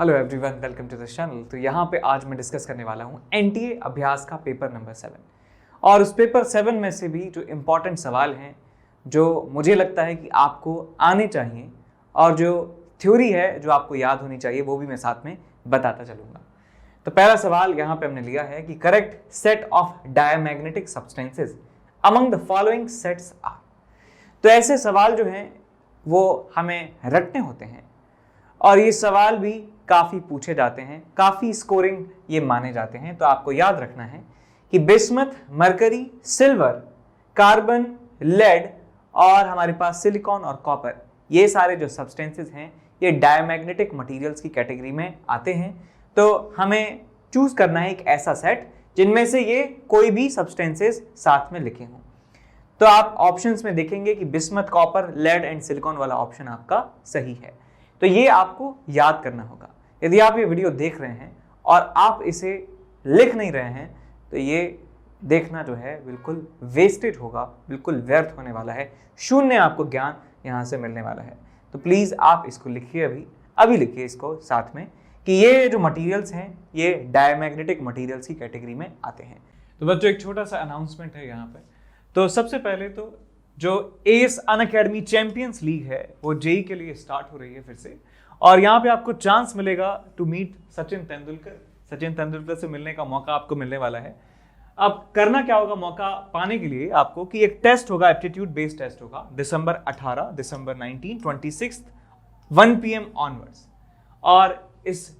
Hello everyone, welcome to the channel. तो यहाँ पे आज मैं डिस्कस करने वाला हूँ एनटीए अभ्यास का पेपर नंबर 7 और उस पेपर 7 में से भी जो इम्पॉर्टेंट सवाल हैं जो मुझे लगता है कि आपको आने चाहिए और जो थ्योरी है जो आपको याद होनी चाहिए वो भी मैं साथ में बताता चलूँगा। तो पहला सवाल यहाँ पे हमने लिया है कि correct set of diamagnetic substances among the following sets are. तो ऐसे सवाल जो हैं वो हमें रटने होते हैं और ये सवाल भी काफ़ी पूछे जाते हैं, काफ़ी स्कोरिंग ये माने जाते हैं। तो आपको याद रखना है कि bismuth, mercury, silver, carbon, lead और हमारे पास सिलिकॉन और कॉपर, ये सारे जो सब्सटेंसेस हैं ये डायमैग्नेटिक मटेरियल्स की कैटेगरी में आते हैं। तो हमें चूज करना है एक ऐसा सेट जिनमें से ये कोई भी सब्सटेंसेस साथ में लिखे हों। तो आप ऑप्शंस में देखेंगे कि bismuth, copper, lead and silicon वाला ऑप्शन आपका सही है। तो ये आपको याद करना होगा। यदि आप ये वीडियो देख रहे हैं और आप इसे लिख नहीं रहे हैं तो ये देखना जो है बिल्कुल वेस्टेज होगा, बिल्कुल व्यर्थ होने वाला है, शून्य आपको ज्ञान यहाँ से मिलने वाला है। तो प्लीज़ आप इसको लिखिए, अभी लिखिए इसको साथ में कि ये जो मटेरियल्स हैं ये डायमैग्नेटिक मटेरियल्स की कैटेगरी में आते हैं। तो बच्चों एक छोटा सा अनाउंसमेंट है यहाँ पे। तो सबसे पहले तो जो एस अनअकैडमी चैंपियंस लीग है वो जेई के लिए स्टार्ट हो रही है फिर से, और यहाँ पे आपको चांस मिलेगा टू मीट सचिन तेंदुलकर। सचिन तेंदुलकर से मिलने का मौका आपको मिलने वाला है। अब करना क्या होगा मौका पाने के लिए आपको कि एक टेस्ट होगा, एप्टीट्यूड बेस्ड टेस्ट होगा दिसंबर 18, दिसंबर 19, 26 1 PM ऑनवर्ड्स। और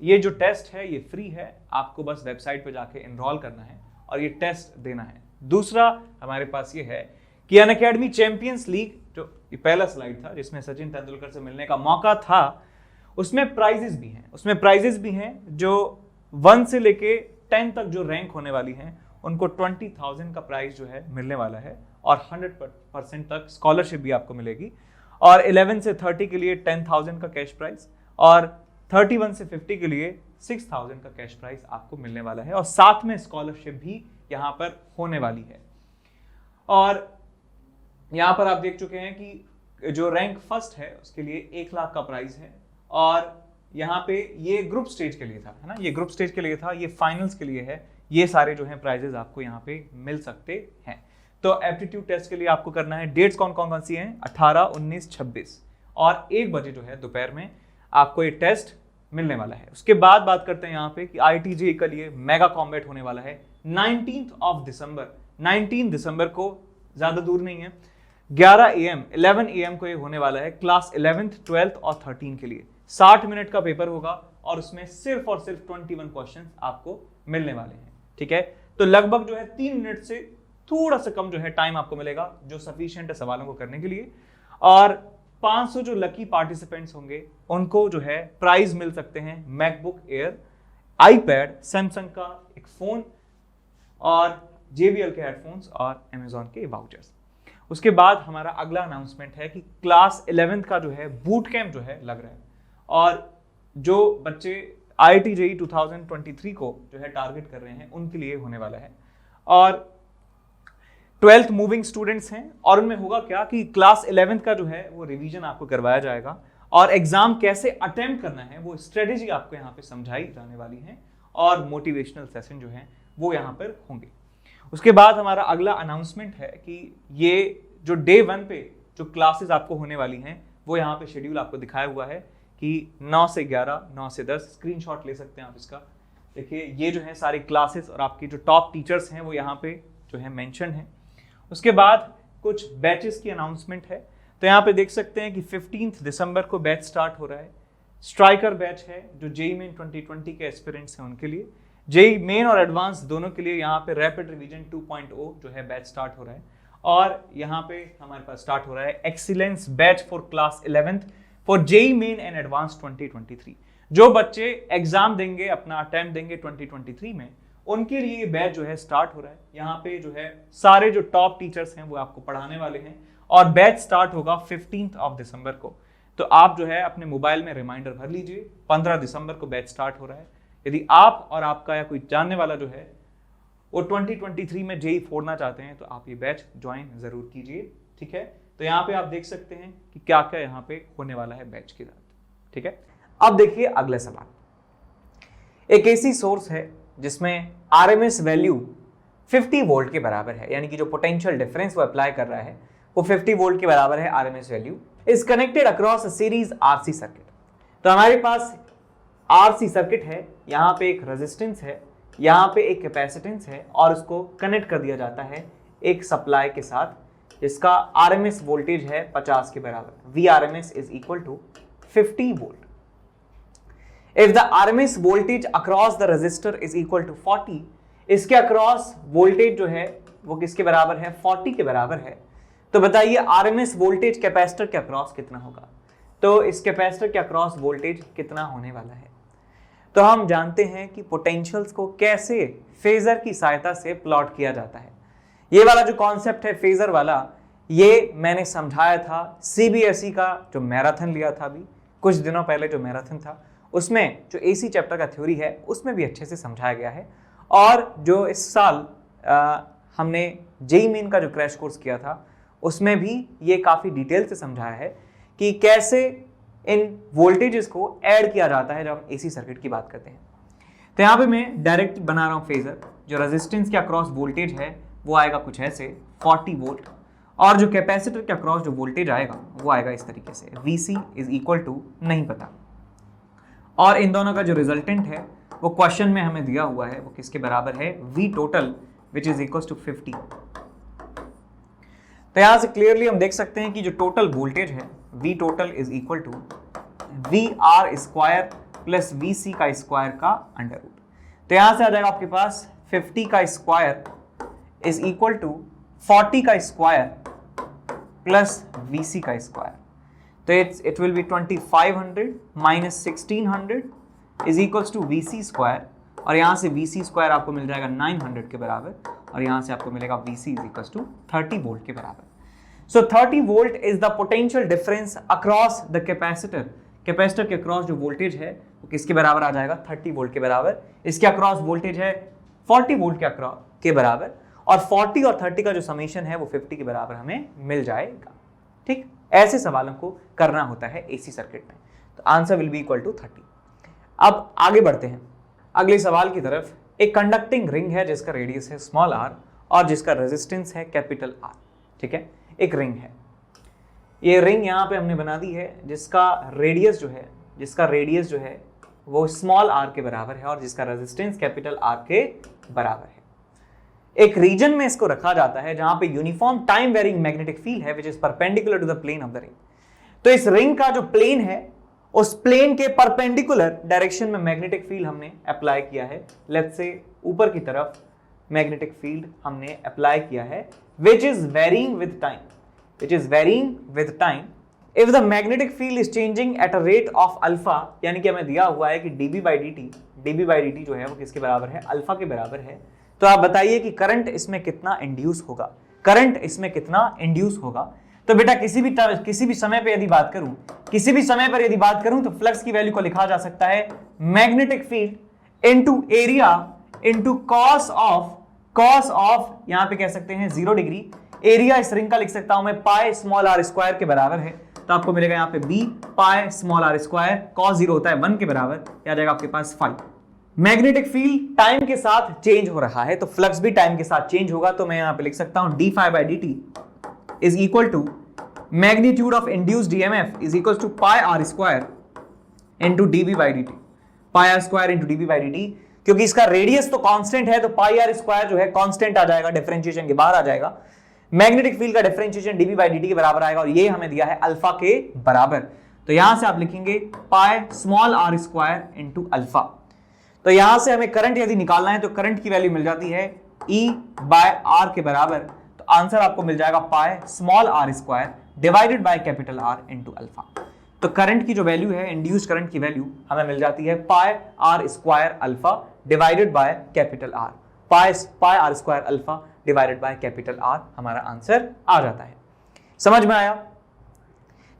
ये जो टेस्ट है ये फ्री है, आपको बस वेबसाइट पे जाके एनरोल करना है और ये टेस्ट देना है। दूसरा हमारे पास ये है कि अनअकैडमी चैंपियंस लीग, जो पहला स्लाइड था जिसमें सचिन तेंदुलकर से मिलने का मौका था, उसमें प्राइजेस भी हैं जो 1 से लेके 10 तक जो रैंक होने वाली हैं उनको 20,000 का प्राइज जो है मिलने वाला है और 100% तक स्कॉलरशिप भी आपको मिलेगी। और 11 से 30 के लिए 10,000 का कैश प्राइज और 31 से 50 के लिए 6,000 का कैश प्राइज आपको मिलने वाला है और साथ में स्कॉलरशिप भी यहाँ पर होने वाली है। और यहाँ पर आप देख चुके हैं कि जो रैंक फर्स्ट है उसके लिए 1 लाख का प्राइज है और यहाँ पे ये ग्रुप स्टेज के लिए था, है ना, ये ग्रुप स्टेज के लिए था, ये फाइनल्स के लिए है। ये सारे जो हैं प्राइजेस आपको यहाँ पे मिल सकते हैं। तो एप्टीट्यूड टेस्ट के लिए आपको करना है, डेट्स कौन कौन सी हैं, 18, 19, 26 और 1 बजे जो है दोपहर में आपको ये टेस्ट मिलने वाला है। उसके बाद बात करते हैं यहाँ पे कि IIT-JEE के लिए मेगा कॉम्बैट होने वाला है 19 दिसंबर को, ज्यादा दूर नहीं है, 11 AM को ये होने वाला है। क्लास 11th, 12th और 13 के लिए 60 मिनट का पेपर होगा और उसमें सिर्फ और सिर्फ 21 क्वेश्चंस आपको मिलने वाले हैं। ठीक है, तो लगभग जो है 3 मिनट से थोड़ा सा कम जो है टाइम आपको मिलेगा जो सफिशिएंट है सवालों को करने के लिए। और 500 जो लकी पार्टिसिपेंट्स होंगे उनको जो है प्राइज मिल सकते हैं, मैकबुक एयर, आईपैड, सैमसंग का एक फोन और JBL के हेडफोन्स और Amazon के वाउचर्स। उसके बाद हमारा अगला अनाउंसमेंट है कि क्लास 11th का जो है बूट कैंप जो है लग रहा है और जो बच्चे IIT-JEE 2023 को जो है टारगेट कर रहे हैं उनके लिए होने वाला है। और 12th मूविंग स्टूडेंट्स हैं और उनमें होगा क्या कि क्लास 11th का जो है वो रिवीजन आपको करवाया जाएगा और एग्जाम कैसे अटेम्प्ट करना है वो स्ट्रेटेजी आपको यहाँ पे समझाई जाने वाली है और मोटिवेशनल सेशन जो है वो यहाँ पर होंगे। उसके बाद हमारा अगला अनाउंसमेंट है कि ये जो डे 1 पे जो क्लासेस आपको होने वाली हैं वो यहाँ पे शेड्यूल आपको दिखाया हुआ है कि 9 से 11, 9 से 10, स्क्रीनशॉट ले सकते हैं आप इसका। देखिए ये जो है सारी क्लासेस और आपकी जो टॉप टीचर्स हैं वो यहाँ पे जो है मेंशन है। उसके बाद कुछ बैचेस की अनाउंसमेंट है। तो यहाँ पे देख सकते हैं कि 15 दिसंबर को बैच स्टार्ट हो रहा है। स्ट्राइकर बैच है जो जेई मेन 2020 के एस्पिरेंट्स हैं उनके लिए। जेई मेन और एडवांस दोनों के लिए यहाँ पे रैपिड रिवीजन 2.0 जो है बैच स्टार्ट हो रहा है। और यहाँ पे हमारे पास स्टार्ट हो रहा है excellence batch for class 11th for JEE main and advance 2023। जो बच्चे एग्जाम देंगे, अपना अटेम्प्ट देंगे 2023 में, उनके लिए ये बैच जो है स्टार्ट हो रहा है। यहाँ पे जो है सारे जो टॉप टीचर्स हैं वो आपको पढ़ाने वाले हैं और बैच स्टार्ट होगा 15 दिसंबर को। तो आप जो है अपने मोबाइल में रिमाइंडर भर लीजिए, 15 दिसंबर को बैच स्टार्ट हो रहा है। यदि आप और आपका या कोई जानने वाला जो है वो 2023 में जेई फोड़ना चाहते हैं तो आप ये बैच ज्वाइन जरूर कीजिए। ठीक है, तो यहाँ पे आप देख सकते हैं कि क्या क्या यहाँ पे होने वाला है बैच के साथ। ठीक है, अब देखिए अगला सवाल। एक एसी सोर्स है जिसमें आरएमएस वैल्यू 50 वोल्ट के बराबर है, यानी कि जो पोटेंशियल डिफरेंस वो अप्लाई कर रहा है वो 50 वोल्ट के बराबर है RMS value, is connected across a series RC circuit. तो हमारे पास आरसी सर्किट है, यहाँ पे एक रेजिस्टेंस है, यहाँ पे एक कैपेसिटेंस है और उसको कनेक्ट कर दिया जाता है एक सप्लाई के साथ, जिसका आरएमएस वोल्टेज है 50 के बराबर। Vrms is equal to 50 volt. If the RMS voltage across the resistor is equal to 40, इसके अक्रॉस वोल्टेज जो है वो किसके बराबर है, 40 के बराबर है। तो बताइए आरएमएस वोल्टेज कैपेसिटर के अक्रॉस कितना होगा। तो इस कैपेसिटर के अक्रॉस वोल्टेज कितना होने वाला है। तो हम जानते हैं कि पोटेंशियल्स को कैसे फेजर की सहायता से प्लॉट किया जाता है। ये वाला जो कॉन्सेप्ट है फेजर वाला, ये मैंने समझाया था सीबीएसई का जो मैराथन लिया था अभी कुछ दिनों पहले, जो मैराथन था उसमें जो एसी चैप्टर का थ्योरी है उसमें भी अच्छे से समझाया गया है। और जो इस साल हमने जेईई मेन का जो क्रैश कोर्स किया था उसमें भी ये काफ़ी डिटेल से समझाया है कि कैसे इन वोल्टेजेस को ऐड किया जाता है जब हम एसी सर्किट की बात करते हैं। तो यहाँ पे मैं डायरेक्ट बना रहा हूँ फेजर। जो रेजिस्टेंस के अक्रॉस वोल्टेज है वो आएगा कुछ ऐसे 40 वोल्ट, और जो कैपेसिटर के अक्रॉस जो वोल्टेज आएगा वो आएगा इस तरीके से Vc इज इक्वल टू नहीं पता। और इन दोनों का जो रिजल्टेंट है वो क्वेश्चन में हमें दिया हुआ है, वो किसके बराबर है, V total which is equal to 50। तो यहां से क्लियरली हम देख सकते हैं कि जो टोटल वोल्टेज है V total is equal to VR square plus VC का स्क्वायर का अंडर रूट। तो यहां से आ जाएगा आपके पास 50 का स्क्वायर इज इक्वल टू 40 का स्क्वायर प्लस VC का स्क्वायर। तो it will be 2500 minus 1600 is equals to VC square, और यहाँ से VC स्क्वायर आपको मिल जाएगा 900 के बराबर, और यहाँ से आपको मिलेगा VC is equals to 30 volt के बराबर। So 30 volt is the potential difference across the capacitor. Capacitor के अक्रॉस जो वोल्टेज है वो किसके बराबर आ जाएगा, 30 वोल्ट के बराबर। इसके अक्रॉस वोल्टेज है 40 वोल्ट के बराबर, और 40 और 30 का जो समेशन है वो 50 के बराबर हमें मिल जाएगा। ठीक, ऐसे सवालों को करना होता है एसी सर्किट में। तो answer will be equal to 30। अब आगे बढ़ते हैं अगले सवाल की तरफ। एक कंडक्टिंग रिंग है जिसका रेडियस है स्मॉल r और जिसका रेजिस्टेंस है कैपिटल R। ठीक है, एक रिंग है, ये रिंग यहाँ पे हमने बना दी है जिसका रेडियस जो है वो स्मॉल r के बराबर है और जिसका रेजिस्टेंस कैपिटल R के बराबर है। एक रीजन में इसको रखा जाता है जहां पे uniform time varying magnetic field है which is perpendicular to the plane of the ring. तो इस रिंग का जो प्लेन है उस प्लेन के परपेंडिकुलर डायरेक्शन में मैग्नेटिक फील्ड हमने अप्लाई किया है। लेट्स से ऊपर की तरफ मैग्नेटिक फील्ड हमने अप्लाई किया है which is varying with time if the magnetic field is changing at a rate of alpha, यानी कि हमें दिया हुआ है कि dB by dt जो है वो किसके बराबर है, अल्फा के बराबर है। तो आप बताइए कि करंट इसमें कितना इंड्यूस होगा। तो बेटा किसी भी समय पर यदि बात करूं तो फ्लक्स की वैल्यू को लिखा जा सकता है magnetic field into area into cos of यहां पे कह सकते हैं 0 डिग्री। एरिया इस रिंग का लिख सकता हूं मैं पाई स्मॉल r स्क्वायर के बराबर है, तो आपको मिलेगा यहां पे b pi small r square, cos 0 होता है 1 के बराबर, आ जाएगा आपके पास 5। मैग्नेटिक फील्ड टाइम के साथ चेंज हो रहा है तो फ्लक्स भी टाइम के साथ चेंज होगा, तो मैं यहां पे लिख सकता हूं d phi by dt is equal to magnitude of induced EMF is equal to pi r square into dB by dt, pi r square into dB by dt। क्योंकि इसका रेडियस तो कांस्टेंट है तो पाई r स्क्वायर जो है constant आ जाएगा, differentiation के बाहर आ जाएगा। मैग्नेटिक फील्ड का डिफरेंशिएशन dB by dt के बराबर आएगा और ये हमें दिया है अल्फा के बराबर। तो यहां से आप लिखेंगे pi small r square into alpha. तो यहां से हमें करंट यदि निकालना है तो करंट की वैल्यू मिल जाती है E बाय R के बराबर। तो आंसर आपको मिल जाएगा pi small r square divided by capital R into alpha. तो करंट की जो वैल्यू है, इंड्यूस्ड करंट की वैल्यू हमें मिल जाती है पाई r square alpha divided by capital R। Pi r square alpha divided by capital R हमारा आंसर आ जाता है। समझ में आया?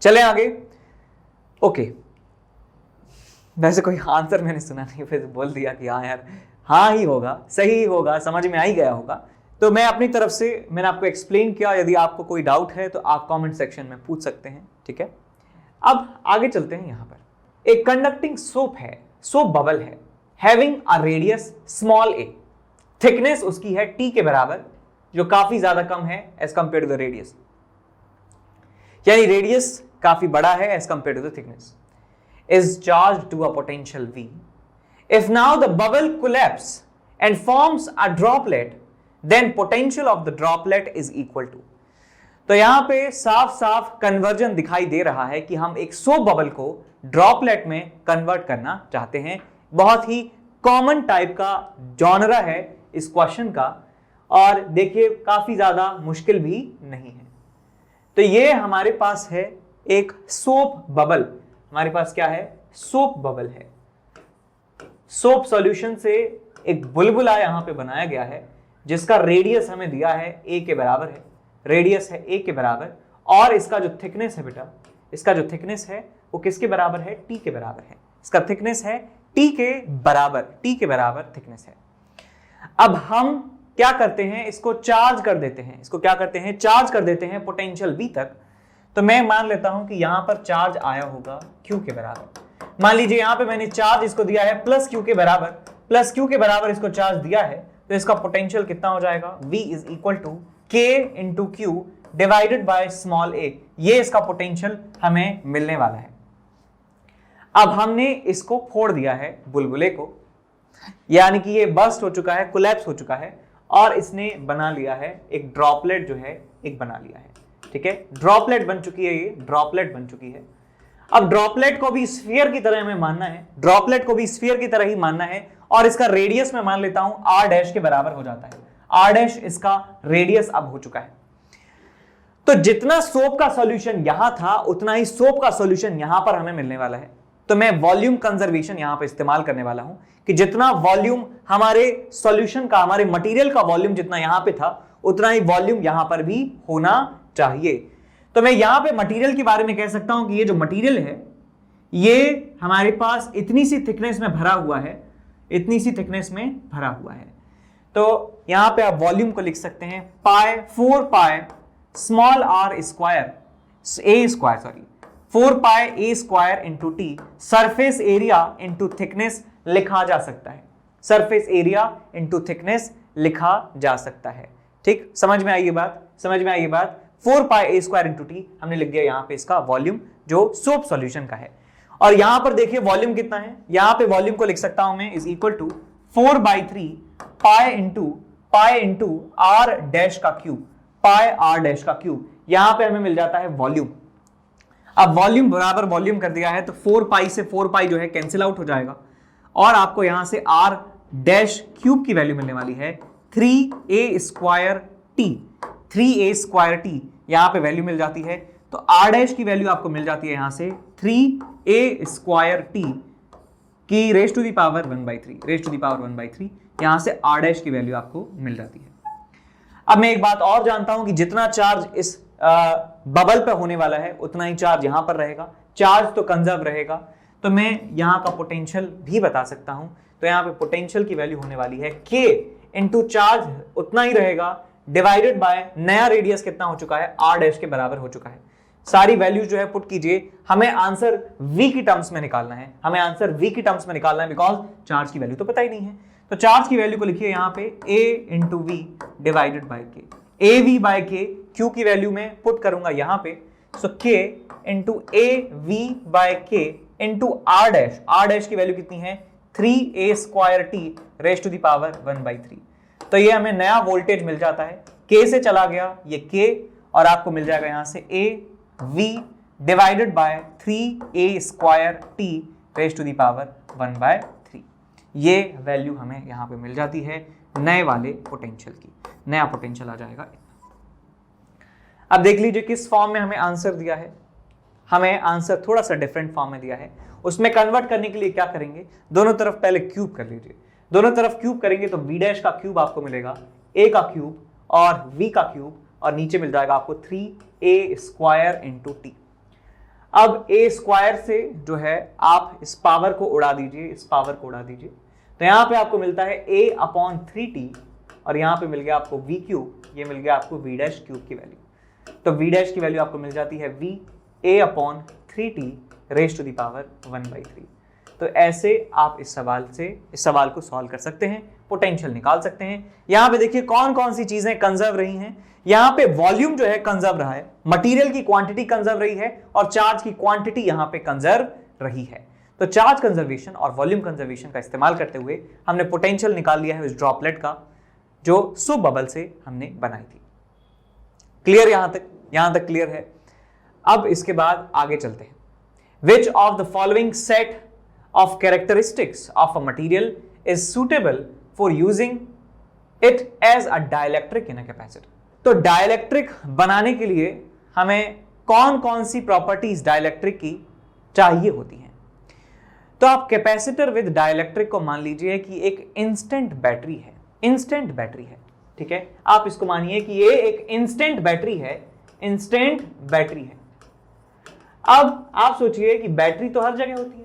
चले आगे। ओके, वैसे कोई आंसर मैंने सुना नहीं, फिर बोल दिया कि हाँ यार हाँ ही होगा, सही होगा, समझ में आ ही गया होगा। तो मैं अपनी तरफ से मैंने आपको एक्सप्लेन किया। यदि आपको कोई डाउट है तो आप कमेंट सेक्शन में पूछ सकते हैं। ठीक है, अब आगे चलते हैं। यहाँ पर एक कंडक्टिंग सोप है, सोप बबल है। Having a radius small a, thickness उसकी है t के बराबर, जो काफी ज्यादा कम है as compare to the radius, यानी रेडियस काफी बड़ा है as compare to the thickness, is charged to a potential v. If now the bubble collapse and forms a droplet, then potential of the droplet is equal to. तो यहां पे साफ साफ conversion दिखाई दे रहा है कि हम एक सोप बबल को ड्रॉपलेट में कन्वर्ट करना चाहते हैं. बहुत ही कॉमन टाइप का जॉनरा है इस क्वेश्चन का, और देखिए काफी ज्यादा मुश्किल भी नहीं है. तो ये हमारे पास है एक सोप बबल. हमारे पास क्या है? सोप बबल है. सोप सॉल्यूशन से एक बुलबुला यहां पे बनाया गया है जिसका रेडियस हमें दिया है a के बराबर है. रेडियस है a के बराबर, और इसका जो थिकनेस है बेटा, इसका जो थिकनेस है वो किसके बराबर है? t के बराबर है. इसका थिकनेस है t के बराबर थिकनेस है. अब हम क्या करते हैं? इसको चार्ज कर देते हैं. इसको क्या करते हैं? चार्ज कर देते हैं पोटेंशियल v तक. तो मैं मान लेता हूं कि यहां पर चार्ज आया होगा q के बराबर. मान लीजिए यहां पे मैंने चार्ज इसको दिया है प्लस q के बराबर इसको चार्ज दिया है, तो इसका पोटेंशियल कितना हो जाएगा? v is equal to k into Q divided by small a. ये इसका पोटेंशियल हमें मिलने वाला है. अब हमने इसको फोड़ दिया है बुलबुले को, यानी कि ये बस्ट हो चुका है, कोलैप्स हो चुका है, और इसने बना लिया है एक ड्रॉपलेट, जो है एक बना लिया है. ठीक है, ड्रॉपलेट बन चुकी है, ये ड्रॉपलेट बन चुकी है. अब ड्रॉपलेट को भी स्फीयर की तरह हमें मानना है, ड्रॉपलेट को भी स्फीयर की तरह ही मानना है, और इसका रेडियस मैं मान लेता हूं r डैश के बराबर हो जाता है. r डैश इसका रेडियस अब हो चुका है. तो जितना सोप का सॉल्यूशन यहां था उतना ही सोप का सॉल्यूशन यहां पर हमें मिलने वाला है. तो मैं वॉल्यूम कंजर्वेशन यहां पर इस्तेमाल करने वाला हूं कि जितना वॉल्यूम हमारे सॉल्यूशन का, हमारे मटेरियल का वॉल्यूम जितना यहां पे था, उतना ही वॉल्यूम यहां पर भी होना चाहिए. तो मैं यहां पे मटेरियल के बारे में कह सकता हूं कि ये जो मटेरियल है ये हमारे पास इतनी सी थिकनेस में भरा हुआ है, इतनी सी थिकनेस में भरा हुआ है. तो यहां पे आप वॉल्यूम को लिख सकते हैं 4 pi small r square a square into T. Surface area into thickness लिखा जा सकता है, सरफेस एरिया इंटू थिकनेस लिखा जा सकता है. ठीक, समझ में आई ये बात? 4 पाई a स्क्वायर इंटू टी हमने लिख दिया यहां पे इसका वॉल्यूम जो सोप सॉल्यूशन का है. और यहां पर देखिए वॉल्यूम कितना है, यहां पे वॉल्यूम को लिख सकता हूं मैं is equal to 4/3 pi into r dash का क्यूब. यहां पे हमें मिल जाता है वॉल्यूम. अब वॉल्यूम बराबर वॉल्यूम कर दिया है तो 4 पाई से 4 पाई जो है कैंसिल आउट हो जाएगा, और आपको यहां से r डैश क्यूब की वैल्यू मिलने वाली है 3a स्क्वायर टी. यहां पे वैल्यू मिल जाती है, तो r डैश की वैल्यू आपको मिल जाती है यहां से 3a स्क्वायर टी की रेज टू द पावर 1/3. यहां से r डैश की वैल्यू आपको मिल जाती है. अब मैं एक बात और जानता हूं कि जितना चार्ज इस बबल पे होने वाला है उतना ही चार्ज यहां पर रहेगा. चार्ज तो कंजर्व रहेगा, तो मैं यहां का पोटेंशियल भी बता सकता हूं. तो यहां पे पोटेंशियल की वैल्यू होने वाली है k इंटू चार्ज उतना ही रहेगा डिवाइडेड बाय नया रेडियस कितना हो चुका है? r डैश के बराबर हो चुका है. सारी वैल्यू जो है पुट कीजिए. हमें आंसर v की टर्म्स में निकालना है, बिकॉज चार्ज की वैल्यू तो पता ही नहीं है. तो चार्ज की वैल्यू को लिखिए यहां पे a into V divided by K. A V by K, Q की वैल्यू में पुट करूंगा यहां पे, so k into A V by K into r dash की वैल्यू कितनी है? 3a square T raise to the power 1/3. तो ये हमें नया वोल्टेज मिल जाता है, k से चला गया ये k, और आपको मिल जाएगा यहां से a v divided by 3a square T raise to the power 1/3. ये वैल्यू हमें यहां पे मिल जाती है नए वाले पोटेंशियल की. नया पोटेंशियल आ जाएगा. अब देख लीजिए किस फॉर्म में हमें आंसर दिया है. हमें आंसर थोड़ा सा डिफरेंट फॉर्म में दिया है. उसमें कन्वर्ट करने के लिए क्या करेंगे? दोनों तरफ पहले क्यूब कर लीजिए. दोनों तरफ क्यूब करेंगे तो v डैश का क्यूब आपको मिलेगा, a का क्यूब और v का क्यूब, और नीचे मिल जाएगा आपको 3a स्क्वायर इंटू टी. अब a स्क्वायर से जो है आप इस पावर को उड़ा दीजिए, तो यहां पे आपको मिलता है a अपॉन 3t, और यहां पे मिल गया आपको v क्यूब, ये मिल गया आपको v डैश क्यूब की वैल्यू. तो v डैश की वैल्यू आपको मिल जाती है v a upon 3t raise to the power 1/3. तो ऐसे आप इस सवाल को सॉल्व कर सकते हैं, पोटेंशियल निकाल सकते हैं। यहां पे देखिए कौन कौन सी चीजें कंजर्व रही हैं। यहां पे वॉल्यूम जो है कंजर्व रहा है, मटेरियल की क्वांटिटी कंजर्व रही है और चार्ज की क्वांटिटी यहां पे कंजर्व रही है। तो चार्ज कंजर्वेशन और वॉल्यूम कंजर्वेशन का इस्तेमाल करते हुए हमने पोटेंशियल निकाल लिया है उस ड्रॉपलेट का जो सुप बबल से हमने बनाई थी। क्लियर? यहां तक क्लियर है। अब इसके बाद आगे चलते हैं। Which of the following set of characteristics of a material is suitable for using it as a dielectric in a capacitor? तो डाइलेक्ट्रिक बनाने के लिए हमें कौन कौन सी प्रॉपर्टीज डाइलेक्ट्रिक की चाहिए होती हैं? तो आप कैपेसिटर विद डाइलेक्ट्रिक को मान लीजिए कि एक इंस्टेंट बैटरी है, इंस्टेंट बैटरी है, ठीक है। आप इसको मानिए कि ये एक इंस्टेंट बैटरी है, इंस्टेंट बैटरी है। अब आप सोचिए कि बैटरी तो हर जगह होती है।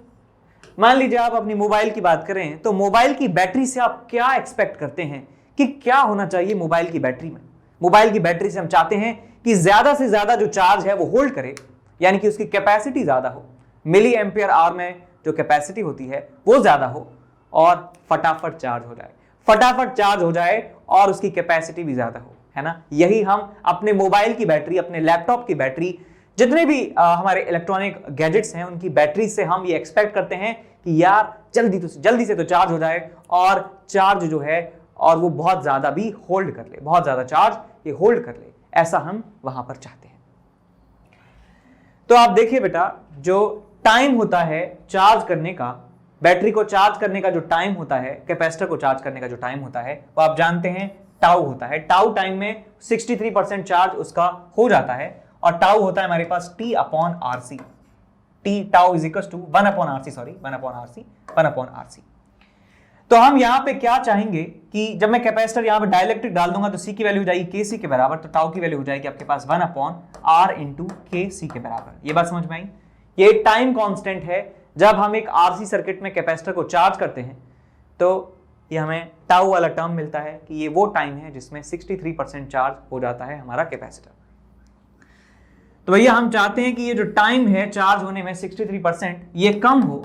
मान लीजिए आप अपनी मोबाइल की बात करें तो मोबाइल की बैटरी से आप क्या एक्सपेक्ट करते हैं कि क्या होना चाहिए मोबाइल की बैटरी में? मोबाइल की बैटरी से हम चाहते हैं कि ज्यादा से ज्यादा जो चार्ज है वो होल्ड करे, यानी कि उसकी कैपेसिटी ज्यादा हो, मिली एम्पियर आवर में जो कैपेसिटी होती है वो ज्यादा हो और फटाफट चार्ज हो जाए, फटाफट चार्ज हो जाए और उसकी कैपेसिटी भी ज्यादा हो, है ना। यही हम अपने मोबाइल की बैटरी, अपने लैपटॉप की बैटरी, जितने भी हमारे इलेक्ट्रॉनिक गैजेट्स हैं उनकी बैटरी से हम ये एक्सपेक्ट करते हैं कि यार जल्दी से तो चार्ज हो जाए और चार्ज जो है और वो बहुत ज्यादा भी होल्ड कर ले, बहुत ज्यादा चार्ज ये होल्ड कर ले, ऐसा हम वहां पर चाहते हैं। तो आप देखिए बेटा, जो टाइम होता है चार्ज करने का, बैटरी को चार्ज करने का जो टाइम होता है, कैपेसिटर को चार्ज करने का जो टाइम होता है वो आप जानते हैं टाउ होता है। टाउ टाइम में 63% चार्ज उसका हो जाता है और टाउ होता है हमारे पास T upon RC। T tau is equal to 1 upon RC। तो हम यहां पे क्या चाहेंगे कि जब मैं कैपेसिटर यहां पे डाइलेक्ट्रिक डाल दूंगा तो C की वैल्यू हो जाएगी KC के बराबर, तो टाउ की वैल्यू हो जाएगी आपके पास 1 अपॉन R इंटू KC के बराबर। ये बात समझ में आई? ये टाइम कांस्टेंट है। जब हम एक RC सर्किट में कैपेसिटर को चार्ज करते हैं तो ये हमें टाउ वाला टर्म मिलता है कि ये वो टाइम है जिसमें 63% चार्ज हो जाता है हमारा कैपेसिटर। तो भैया हम चाहते हैं कि ये जो टाइम है चार्ज होने में 63% ये कम हो,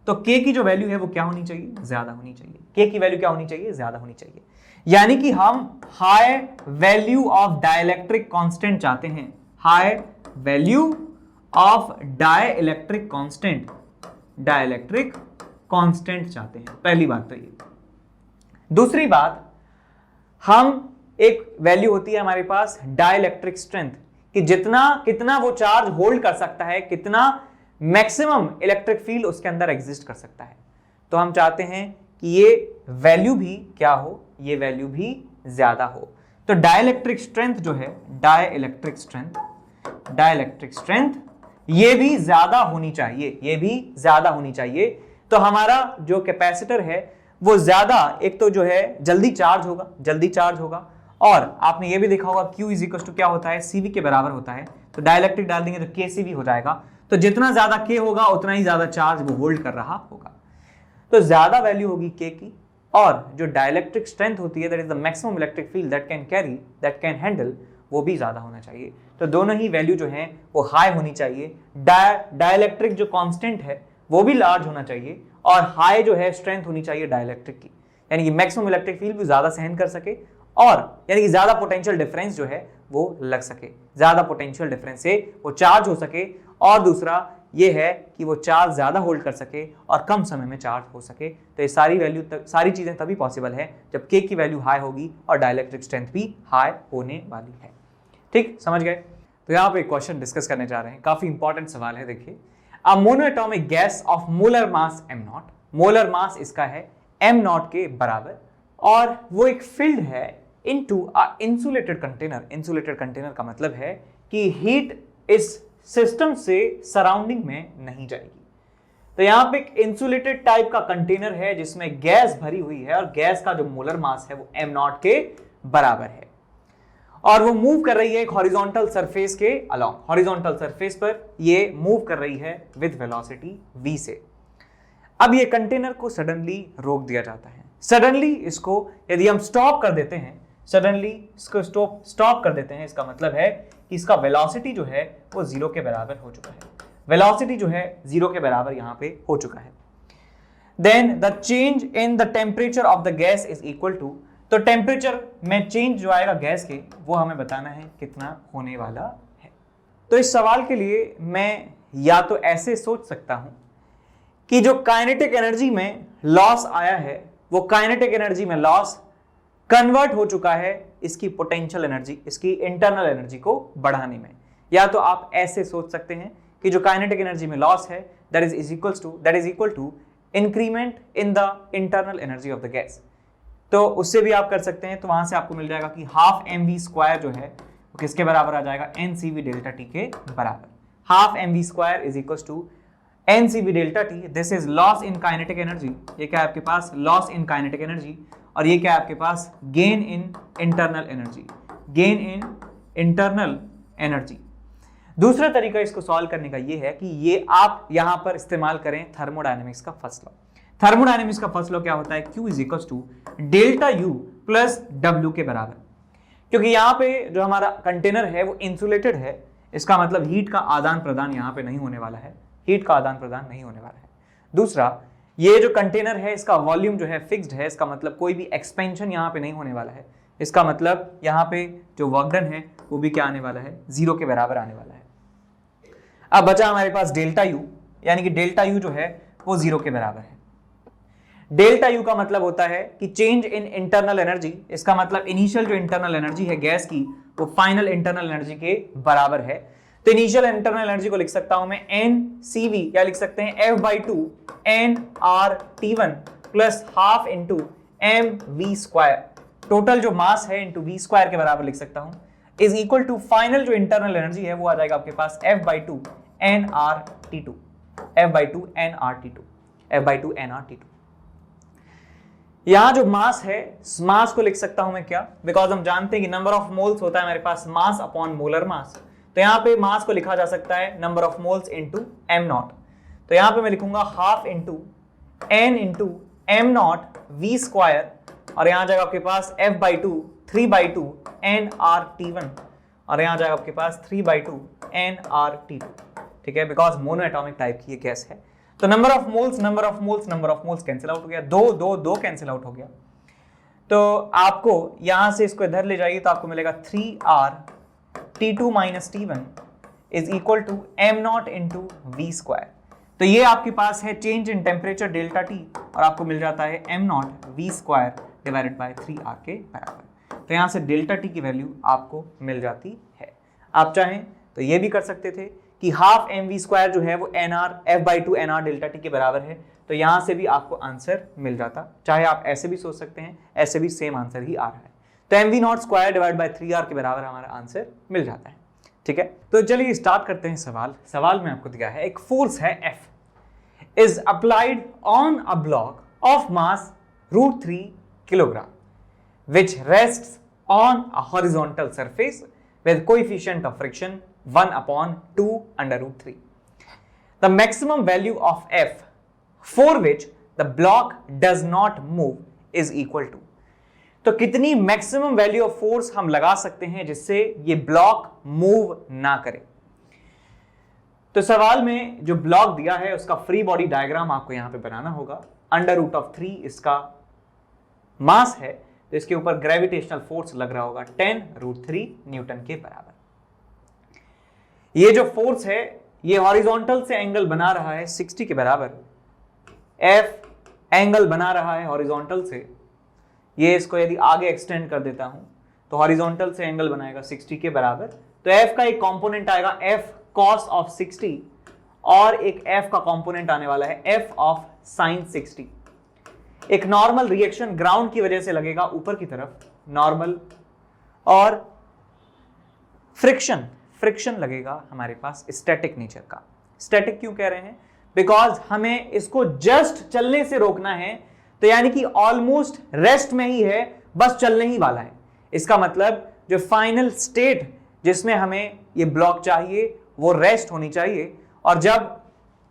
तो K की जो वैल्यू है वो क्या होनी चाहिए? ज्यादा होनी चाहिए। K की वैल्यू क्या होनी चाहिए? ज्यादा होनी चाहिए। यानी कि हम high value of dielectric constant चाहते हैं, high value of dielectric constant चाहते हैं। पहली बात तो ये। दूसरी बात, हम एक वैल्यू होती है हमारे पास डाइलेक्ट्रिक स्ट्रेंथ कि कितना वो चार्ज होल्ड कर सकता है, कितना मैक्सिमम इलेक्ट्रिक फील्ड उसके अंदर एग्जिस्ट कर सकता है। तो हम चाहते हैं कि ये वैल्यू भी क्या हो? ये वैल्यू भी ज्यादा हो। तो डाइलेक्ट्रिक स्ट्रेंथ जो है, डाइलेक्ट्रिक स्ट्रेंथ ये भी ज्यादा होनी चाहिए, ये भी ज्यादा होनी चाहिए। तो हमारा जो कैपेसिटर है वो ज्यादा, एक तो जो है जल्दी चार्ज होगा और आपने ये भी देखा होगा Q इज इक्वल टू क्या होता है? CV के बराबर होता है। तो डाइलेक्ट्रिक डाल देंगे तो KCV हो जाएगा। तो जितना ज्यादा K होगा उतना ही ज्यादा चार्ज वो होल्ड कर रहा होगा। तो ज्यादा वैल्यू होगी K की, और जो डाइलेक्ट्रिक स्ट्रेंथ होती है, that is the maximum electric field that can handle, वो भी ज्यादा होना चाहिए। तो दोनों ही वैल्यू जो है वो हाई होनी चाहिए। डाइलेक्ट्रिक जो कांस्टेंट है वो भी लार्ज होना चाहिए और हाई जो है स्ट्रेंथ होनी चाहिए डाइलेक्ट्रिक की, यानी कि मैक्सिमम इलेक्ट्रिक फील्ड भी ज्यादा सहन कर सके और यानी कि ज्यादा पोटेंशियल डिफरेंस जो है वो लग सके, ज्यादा पोटेंशियल डिफरेंस से वो चार्ज हो सके, और दूसरा ये है कि वो चार्ज ज्यादा होल्ड कर सके और कम समय में चार्ज हो सके। तो ये सारी चीजें तभी पॉसिबल है जब K की वैल्यू हाई होगी और डाइलेक्ट्रिक स्ट्रेंथ भी हाई होने वाली है। ठीक, समझ गए? तो यहाँ पे एक क्वेश्चन डिस्कस करने जा रहे हैं, काफी इंपॉर्टेंट सवाल है। देखिए, a monoatomic gas of molar mass m0, molar mass इसका है m0 के बराबर, और वो एक फिल्ड है into a insulated container. Insulated container का मतलब है कि हीट इस सिस्टम से सराउंडिंग में नहीं जाएगी। तो यहाँ पे एक इंसुलेटेड टाइप का कंटेनर है जिसमें गैस भरी हुई है और गैस का जो मोलर मास है वो m0 के बराबर है, और वो मूव कर रही है एक हॉरिजॉन्टल सरफेस के अलोंग, हॉरिजॉन्टल सरफेस पर ये मूव कर रही है विद वेलोसिटी v से। अब ये कंटेनर को सडनली रोक दिया जाता है। सडनली इसको यदि हम स्टॉप कर देते हैं, सडनली इसको स्टॉप कर देते हैं, इसका मतलब है कि इसका वेलोसिटी जो है वो 0 के बराबर हो चुका है। वेलोसिटी जो है 0 के बराबर यहाँ पे हो चुका है। Then the change in the temperature of the gas is equal to, तो टेम्परेचर में चेंज जो आएगा गैस के वो हमें बताना है कितना होने वाला है। तो इस सवाल के लिए मैं या तो ऐसे सोच सकता हूं कि जो काइनेटिक एनर्जी में लॉस आया है वो काइनेटिक एनर्जी में लॉस कन्वर्ट हो चुका है इसकी पोटेंशियल एनर्जी, इसकी इंटरनल एनर्जी को बढ़ाने में। या तो आप ऐसे सोच सकते हैं कि जो काइनेटिक एनर्जी में लॉस है that is equal to increment in the internal energy of the gas. तो उससे भी आप कर सकते हैं, तो वहां से आपको मिल जाएगा कि हाफ mv² जो है वो किसके बराबर आ जाएगा, ncv डेल्टा टी के बराबर। Half mv² is equal to ncv delta T, this is loss in kinetic energy, ये क्या है आपके पास लॉस इन काइनेटिक एनर्जी, और ये क्या है आपके पास gain in internal energy, gain in internal energy. दूसरा तरीका इसको सॉल्व करने का ये है कि ये आप यहां पर इस्तेमाल करें थर्मोडायनेमिक्स का फर्स्ट लॉ। थर्मोडायनेमिक्स का फर्स्ट लॉ क्या होता है, Q is equal to delta U plus W के बराबर। क्योंकि यहाँ पे जो हमारा कंटेनर है वो इंसुलेटेड है, इसका मतलब हीट का आदान प्रदान यहाँ पे नहीं होने वाला है, हीट का आदान प्रदान नहीं होने वाला है। दूसरा, ये जो कंटेनर है इसका वॉल्यूम जो है फिक्स्ड है, इसका मतलब कोई भी एक्सपेंशन यहाँ पे नहीं होने वाला है, इसका मतलब यहाँ पे जो वर्क डन है वो भी क्या आने वाला है, 0 के बराबर आने वाला है। अब बचा हमारे पास डेल्टा U, यानी कि डेल्टा U जो है वो 0 के बराबर है। डेल्टा U का मतलब होता है कि चेंज इन इंटरनल एनर्जी, इसका मतलब इनिशियल जो इंटरनल एनर्जी है गैस की वो फाइनल इंटरनल एनर्जी के बराबर है। तो इनिशियल इंटरनल एनर्जी को लिख सकता हूं मैं NCV, या लिख सकते हैं F/2 nRT1 plus half into mv², total जो मास है इंटू v² के बराबर लिख सकता हूं, इज इक्वल टू फाइनल जो इंटरनल एनर्जी है वो आ जाएगा आपके पास F/2 nRT2, F/2 nRT2। यहां जो मास है, मास को लिख सकता हूं मैं क्या, बिकॉज हम जानते हैं कि नंबर ऑफ मोल्स होता है हमारे पास मास अपॉन मोलर मास, तो यहां पे मास को लिखा जा सकता है number of moles into m0। तो यहां पे मैं लिखूंगा half into n into m0 v², और यहां जाएगा आपके पास F/2 3/2 nRT1, और यहां जाएगा आपके पास 3/2 nRT2, ठीक है, बिकॉज मोनो एटॉमिक टाइप की ये गैस है। तो number of moles cancel out हो गया, दो कैंसिल आउट हो गया। तो आपको यहां से इसको इधर ले जाइए तो आपको मिलेगा 3rT2 minus T1 is equal to m0 into v²। तो ये आपके पास है change in temperature delta T, और आपको मिल जाता है m0 v² divided by 3r के बराबर। तो यहां से डेल्टा T की वैल्यू आपको मिल जाती है। आप चाहें तो ये भी कर सकते थे कि हाफ mv² जो है वो F/2 nr डेल्टा T के बराबर है, तो यहां से भी आपको आंसर मिल जाता। चाहे आप ऐसे भी सोच सकते हैं, ऐसे भी सेम आंसर ही आ रहा है। तो mv0² डिवाइड बाय 3r के बराबर हमारा आंसर मिल जाता है, ठीक है। तो चलिए स्टार्ट करते हैं सवाल में आपको दिया है एक फोर्स है F is applied on a block of mass √3 kilogram which rests on a horizontal surface with coefficient of friction 1/2 under √3. The maximum value of F for which the block does not move is equal to. तो कितनी maximum value of force हम लगा सकते हैं जिससे ये block move ना करे। तो सवाल में जो ब्लॉक दिया है उसका फ्री बॉडी डायग्राम आपको यहां पे बनाना होगा। √3 इसका मास है, तो इसके ऊपर ग्रेविटेशनल फोर्स लग रहा होगा 10√3 न्यूटन के बराबर। ये जो फोर्स है ये हॉरिजॉन्टल से एंगल बना रहा है 60 के बराबर। F एंगल बना रहा है हॉरिजॉन्टल से, ये इसको यदि आगे एक्सटेंड कर देता हूं तो हॉरिजॉन्टल से एंगल बनाएगा 60 के बराबर। तो F का एक कंपोनेंट आएगा F cos of 60, और एक F का कंपोनेंट आने वाला है F of sin 60। एक नॉर्मल रिएक्शन ग्राउंड की वजह से लगेगा ऊपर की तरफ नॉर्मल, और फ्रिक्शन लगेगा हमारे पास स्टैटिक नेचर का। स्टैटिक क्यों कह रहे हैं, बिकॉज हमें इसको जस्ट चलने से रोकना है, तो यानी कि ऑलमोस्ट रेस्ट में ही है, बस चलने ही वाला है। इसका मतलब जो फाइनल स्टेट जिसमें हमें ये ब्लॉक चाहिए वो रेस्ट होनी चाहिए, और जब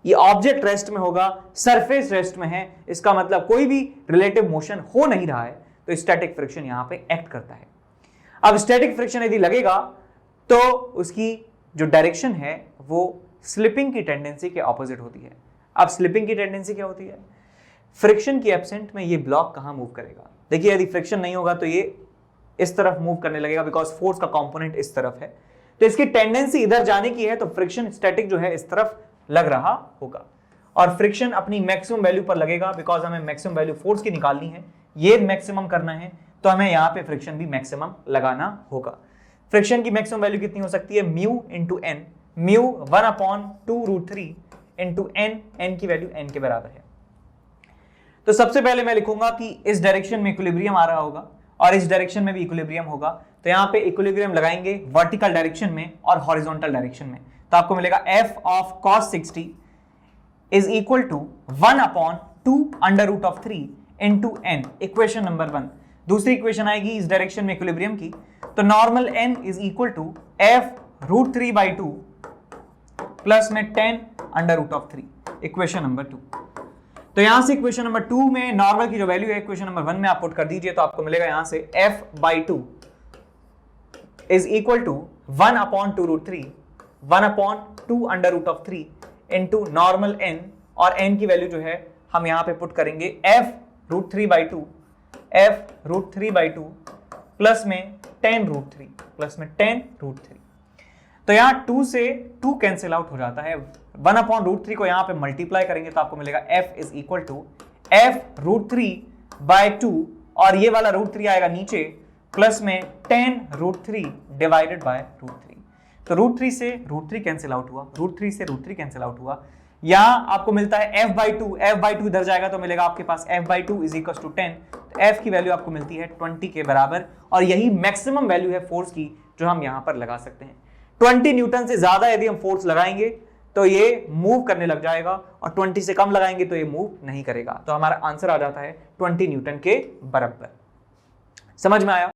ये ऑब्जेक्ट रेस्ट में होगा, सरफेस रेस्ट में है, इसका मतलब कोई भी रिलेटिव मोशन हो नहीं रहा है, तो स्टैटिक फ्रिक्शन यहां पे एक्ट करता है। अब स्टैटिक फ्रिक्शन यदि लगेगा तो उसकी जो डायरेक्शन है वो स्लिपिंग की टेंडेंसी के ऑपोजिट होती है। अब स्लिपिंग की टेंडेंसी क्या होती है, फ्रिक्शन की एब्सेंट में ये ब्लॉक कहाँ मूव करेगा? देखिए यदि फ्रिक्शन नहीं होगा तो ये इस तरफ मूव करने लगेगा, बिकॉज फोर्स का कंपोनेंट इस तरफ है, तो इसकी टेंडेंसी इधर जाने की है, तो फ्रिक्शन स्टैटिक जो है इस तरफ लग रहा होगा और फ्रिक्शन अपनी मैक्सिमम वैल्यू पर लगेगा, बिकॉज हमें मैक्सिमम वैल्यू फोर्स की निकालनी है, ये मैक्सिमम करना है, तो हमें यहाँ पे फ्रिक्शन भी मैक्सिमम लगाना होगा। फ्रिक्शन की मैक्सिमम वैल्यू कितनी हो सकती है? Mu into N, mu 1/2√3 into N, N की वैल्यू एन के बराबर है। तो सबसे पहले मैं लिखूंगा कि इस डायरेक्शन में इक्विलिब्रियम आ रहा होगा और इस डायरेक्शन में भी इक्विलिब्रियम होगा, तो यहाँ पे इक्विलिब्रियम लगाएंगे वर्टिकल डायरेक्शन में और हॉरिजॉन्टल डायरेक्शन में, तो आपको मिलेगा f of cos 60 is equal to 1/2√3 into N, equation number 1। दूसरी इक्वेशन आएगी इस डायरेक्शन में इक्विलिब्रियम की, तो normal n is equal to f√3/2 plus में 10√3, इक्वेशन नंबर 2। तो यहां से इक्वेशन नंबर 2 में नॉर्मल की जो वैल्यू है इक्वेशन नंबर 1 में आप पुट कर दीजिए, तो आपको मिलेगा यहां से f/2 is equal to 1/2√3 into normal n, और n की वैल्यू जो है हम यहां पे पुट करेंगे f√3/2 प्लस में 10√3 तो यहाँ 2 से 2 कैंसिल आउट हो जाता है, 1/√3 को यहाँ पे मल्टीप्लाई करेंगे तो आपको मिलेगा f is equal to f√3/2 और ये वाला √3 आएगा नीचे, प्लस में 10√3 डिवाइडेड बाय √3। तो √3 से √3 कैंसिल आउट हुआ, √3 से √3 कैंसिल आउट हुआ, यहाँ आपको मिलता है f/2 इधर जाएगा तो मिलेगा आपके पास f/2 इज इक्वल टू 10, तो f की वैल्यू आपको मिलती है 20 के बराबर, और यही मैक्सिमम वैल्यू है फोर्स की जो हम यहाँ पर लगा सकते हैं। 20 न्यूटन से ज्यादा यदि हम फोर्स लगाएंगे तो ये मूव करने लग जाएगा, और 20 से कम लगाएंगे तो ये मूव नहीं करेगा, तो हमारा आंसर आ जाता है 20 न्यूटन के बराबर। समझ में आया?